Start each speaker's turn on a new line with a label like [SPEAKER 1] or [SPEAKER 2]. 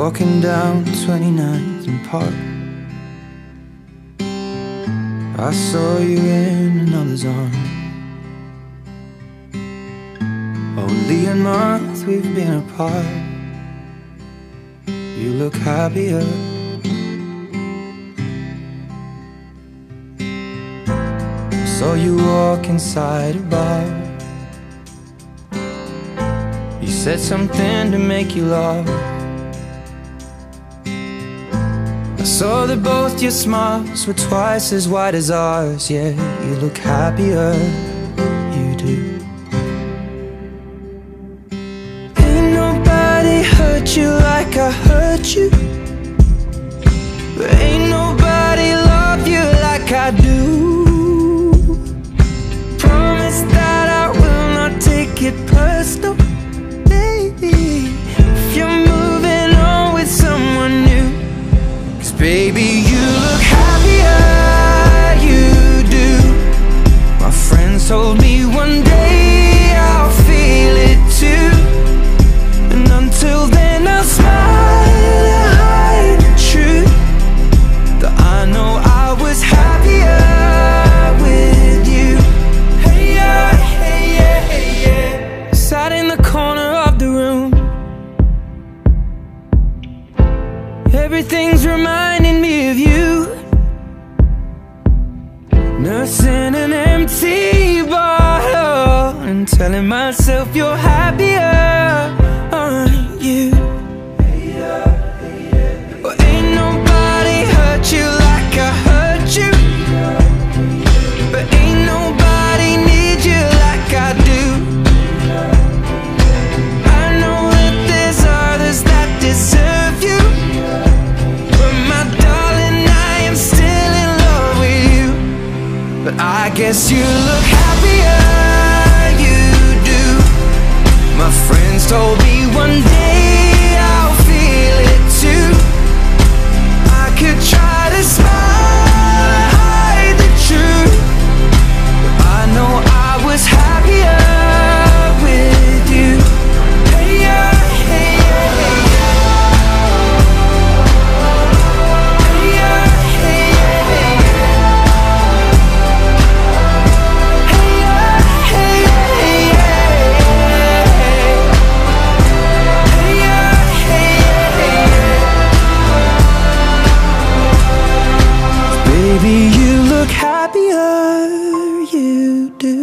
[SPEAKER 1] walking down 29th and Park. I saw you in another's arm. Only a month we've been apart. You look happier. Saw you walk inside a bar. You said something to make you laugh. I saw that both your smiles were twice as wide as ours. Yeah, you look happier, you do. Ain't nobody hurt you like I hurt you, but ain't nobody love you like I do. Promise that I will not take it personal, baby, if you're moving on with someone new. 'Cause baby, you look happier, you do. My friends told me one day I'll feel it too, and until then I'll smile and hide the truth, that I know I was happier with you. Hey yeah, hey yeah, hey yeah. Sat in the corner of the room. Everything's reminding me of you. Nursing an empty bottle and telling myself you're happier, aren't you? Well, ain't nobody hurt you like I hurt you, but ain't nobody need you like I do. I know that there's others that deserve you, but my darling, I am still in love with you. But I guess you look happier, you do. My friends told me one day I'll feel it too. I could try to smile and hide the truth, but I know I was happier with you. Hey yeah, hey yeah, hey yeah. Hey yeah, hey yeah, hey yeah. Hey yeah, hey yeah, hey yeah. Hey yeah, hey yeah, hey yeah. Baby, you look happier, you do.